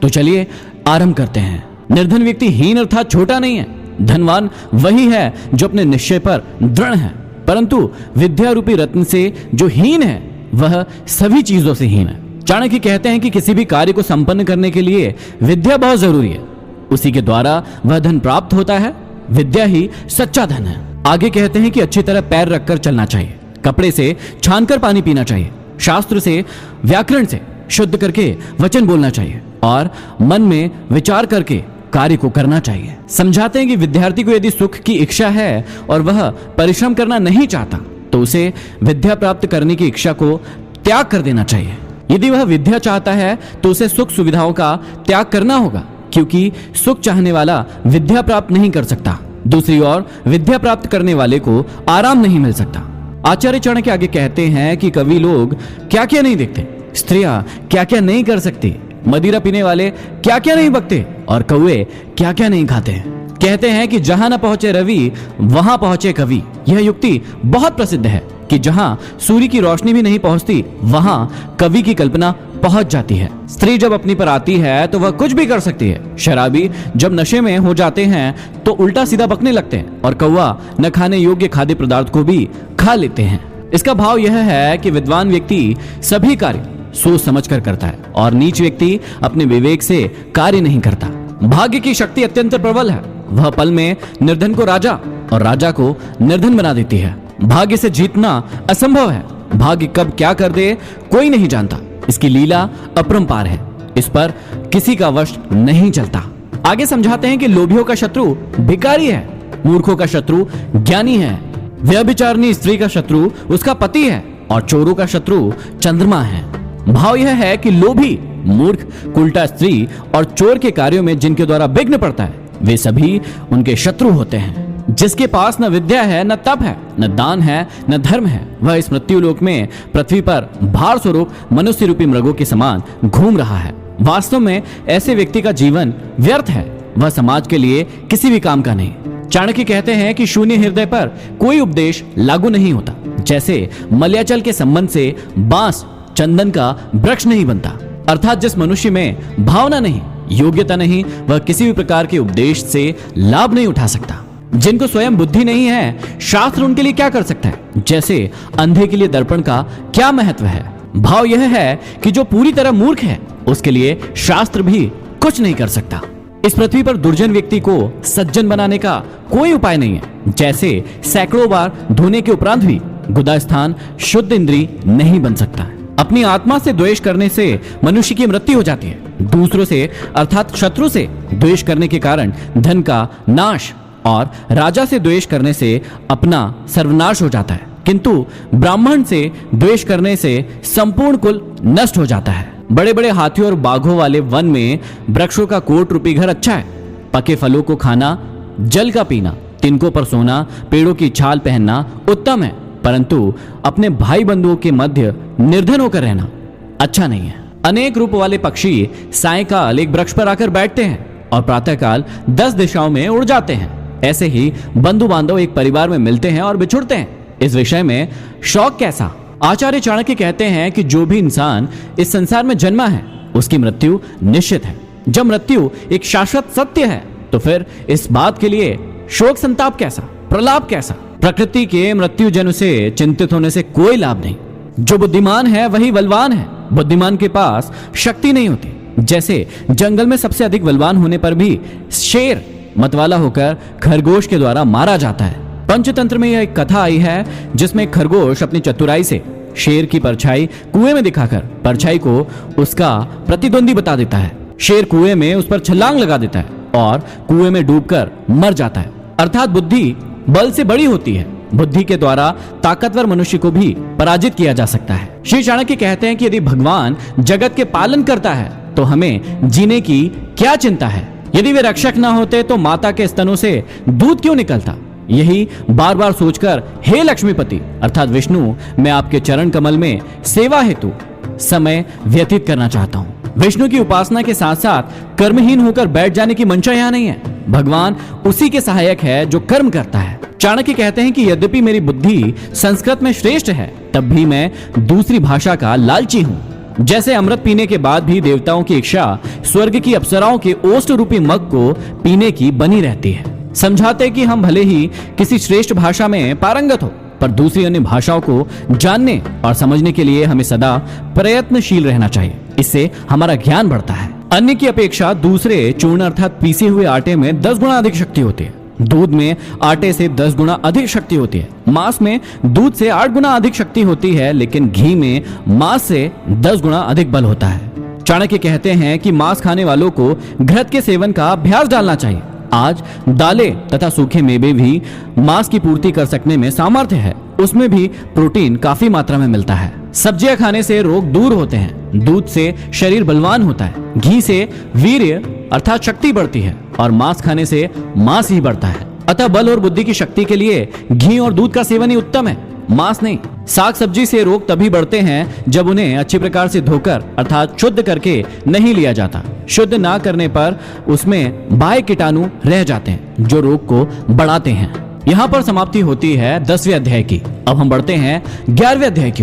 तो चलिए आरंभ करते हैं। निर्धन व्यक्ति हीन अर्थात छोटा नहीं है। धनवान वही है जो अपने निश्चय पर दृढ़ है, परंतु विद्या रूपी रत्न से जो हीन है वह सभी चीजों से हीन है। चाणक्य कहते हैं कि किसी भी कार्य को संपन्न करने के लिए विद्या बहुत जरूरी है, उसी के द्वारा वह धन प्राप्त होता है। विद्या ही सच्चा धन है। आगे कहते हैं कि अच्छी तरह पैर रखकर चलना चाहिए, कपड़े से छानकर पानी पीना चाहिए, शास्त्र से व्याकरण से शुद्ध करके वचन बोलना चाहिए और मन में विचार करके कार्य को करना चाहिए। समझाते हैं कि विद्यार्थी को यदि सुख की इच्छा है और वह परिश्रम करना नहीं चाहता तो उसे विद्या प्राप्त करने की इच्छा को त्याग कर देना चाहिए। यदि वह विद्या चाहता है तो उसे सुख सुविधाओं का त्याग करना होगा, क्योंकि सुख चाहने वाला विद्या प्राप्त नहीं कर सकता। दूसरी ओर विद्या प्राप्त करने वाले को आराम नहीं मिल सकता। आचार्य चाणक्य आगे कहते हैं कि कवि लोग क्या क्या नहीं देखते, स्त्रियां क्या क्या नहीं कर सकती, मदिरा पीने वाले क्या क्या नहीं बकते और कौवे क्या क्या नहीं खाते। कहते हैं कि जहां न पहुंचे रवि वहां पहुंचे कवि। यह युक्ति बहुत प्रसिद्ध है कि जहां सूर्य की रोशनी भी नहीं पहुंचती वहां कवि की कल्पना पहुंच जाती है। स्त्री जब अपनी पर आती है तो वह कुछ भी कर सकती है। शराबी जब नशे में हो जाते हैं तो उल्टा सीधा बकने लगते हैं और कौवा न खाने योग्य खाद्य पदार्थ को भी खा लेते हैं। इसका भाव यह है कि विद्वान व्यक्ति सभी कार्य सोच समझ कर करता है और नीच व्यक्ति अपने विवेक से कार्य नहीं करता। भाग्य की शक्ति अत्यंत प्रबल है। वह पल में निर्धन को राजा और राजा को निर्धन बना देती है। भाग्य से जीतना असंभव है। भाग्य कब क्या कर दे कोई नहीं जानता। इसकी लीला अपरंपार है, इस पर किसी का वश नहीं चलता। आगे समझाते हैं कि लोभियों का शत्रु भिखारी है, मूर्खों का शत्रु ज्ञानी है, व्यभिचारिणी स्त्री का शत्रु उसका पति है और चोरों का शत्रु चंद्रमा है। भाव यह है कि लोभी, मूर्ख, उल्टा स्त्री और चोर के कार्यों में जिनके द्वारा विघ्न पड़ता है वे सभी उनके शत्रु होते हैं। जिसके पास न विद्या है, न तप है, न दान है, न धर्म है, वह इस मृत्यु लोक में पृथ्वी पर भार स्वरूप मनुष्य रूपी मृगों के समान घूम रहा है। वास्तव में ऐसे व्यक्ति का जीवन व्यर्थ है, वह समाज के लिए किसी भी काम का नहीं। चाणक्य कहते हैं कि शून्य हृदय पर कोई उपदेश लागू नहीं होता। जैसे मलयाचल के संबंध से बांस चंदन का वृक्ष नहीं बनता, अर्थात जिस मनुष्य में भावना नहीं, योग्यता नहीं, वह किसी भी प्रकार के उपदेश से लाभ नहीं उठा सकता। जिनको स्वयं बुद्धि नहीं है, शास्त्र उनके लिए क्या कर सकता है। जैसे अंधे के लिए दर्पण का क्या महत्व है। भाव यह है कि जो पूरी तरह मूर्ख है उसके लिए शास्त्र भी कुछ नहीं कर सकता। इस पृथ्वी पर दुर्जन व्यक्ति को सज्जन बनाने का कोई उपाय नहीं है। जैसे सैकड़ों बार धोने के उपरांत भी गुदा स्थान शुद्ध इंद्री नहीं बन सकता। अपनी आत्मा से द्वेष करने से मनुष्य की मृत्यु हो जाती है। दूसरों से अर्थात शत्रु से द्वेष करने के कारण धन का नाश और राजा से द्वेष करने से अपना सर्वनाश हो जाता है, किंतु ब्राह्मण से द्वेष करने से संपूर्ण कुल नष्ट हो जाता है। बड़े बड़े हाथियों और बाघों वाले वन में वृक्षों का कोट रूपी घर अच्छा है। पके फलों को खाना, जल का पीना, तिनकों पर सोना, पेड़ों की छाल पहनना उत्तम है, परंतु अपने भाई बंधुओं के मध्य निर्धन होकर रहना अच्छा नहीं है। अनेक रूप वाले पक्षी सायंकाल एक वृक्ष पर आकर बैठते हैं और प्रातःकाल 10 दिशाओं में उड़ जाते हैं। ऐसे ही बंधु बांधव एक परिवार में मिलते हैं और बिछुड़ते हैं। इस विषय में शौक कैसा। आचार्य चाणक्य कहते हैं कि जो भी इंसान इस संसार में जन्मा है उसकी मृत्यु निश्चित है। जब मृत्यु एक शाश्वत सत्य है तो फिर इस बात के लिए शोक संताप कैसा, प्रलाप कैसा। प्रकृति के मृत्यु जन से चिंतित होने से कोई लाभ नहीं। जो बुद्धिमान है वही बलवान है। बुद्धिमान के पास शक्ति नहीं होती। जैसे जंगल में सबसे अधिक बलवान होने पर भी शेर मतवाला होकर खरगोश के द्वारा मारा जाता है। पंचतंत्र में यह एक कथा आई है जिसमें खरगोश अपनी चतुराई से शेर की परछाई कुएं में दिखाकर परछाई को उसका प्रतिद्वंदी बता देता है। शेर कुएं में उस पर छलांग लगा देता है और कुएं में डूबकर मर जाता है। अर्थात बुद्धि बल से बड़ी होती है। बुद्धि के द्वारा ताकतवर मनुष्य को भी पराजित किया जा सकता है। श्री चाणक्य कहते हैं कि यदि भगवान जगत के पालन करता है तो हमें जीने की क्या चिंता है। यदि वे रक्षक ना होते तो माता के स्तनों से दूध क्यों निकलता। यही बार बार सोचकर हे लक्ष्मीपति अर्थात विष्णु, मैं आपके चरण कमल में सेवा हेतु समय व्यतीत करना चाहता हूँ। विष्णु की उपासना के साथ साथ कर्महीन होकर बैठ जाने की मंशा यहाँ नहीं है। भगवान उसी के सहायक है जो कर्म करता है। चाणक्य कहते हैं कि यद्यपि मेरी बुद्धि संस्कृत में श्रेष्ठ है तब भी मैं दूसरी भाषा का लालची हूँ जैसे अमृत पीने के बाद भी देवताओं की इच्छा स्वर्ग की अप्सराओं के ओष्ठ रूपी मग को पीने की बनी रहती है। समझाते कि हम भले ही किसी श्रेष्ठ भाषा में पारंगत हो, पर दूसरी अन्य भाषाओं को जानने और समझने के लिए हमें सदा प्रयत्नशील रहना चाहिए। इससे हमारा ज्ञान बढ़ता है। अन्य की अपेक्षा दूसरे चूर्ण अर्थात पीसे हुए आटे में 10 गुना अधिक शक्ति होती है। दूध में आटे से 10 गुना अधिक शक्ति होती है। मांस में दूध से 8 गुना अधिक शक्ति होती है, लेकिन घी में मांस से 10 गुना अधिक बल होता है। चाणक्य कहते हैं कि मांस खाने वालों को घृत के सेवन का अभ्यास डालना चाहिए। आज दालें तथा सूखे मेवे भी मांस की पूर्ति कर सकने में सामर्थ्य है। उसमें भी प्रोटीन काफी मात्रा में मिलता है। सब्जियां खाने से रोग दूर होते हैं। दूध से शरीर बलवान होता है। घी से वीर्य अर्थात शक्ति बढ़ती है और मांस खाने से मांस ही बढ़ता है। अतः बल और बुद्धि की शक्ति के लिए घी और दूध का सेवन ही उत्तम है, मांस नहीं। साग सब्जी से रोग तभी बढ़ते हैं जब उन्हें अच्छी प्रकार से धोकर अर्थात शुद्ध करके नहीं लिया जाता। शुद्ध ना करने पर उसमें बाह्य कीटाणु रह जाते हैं जो रोग को बढ़ाते हैं। यहाँ पर समाप्ति होती है 10वें अध्याय की। अब हम बढ़ते हैं 11वें अध्याय की ओर।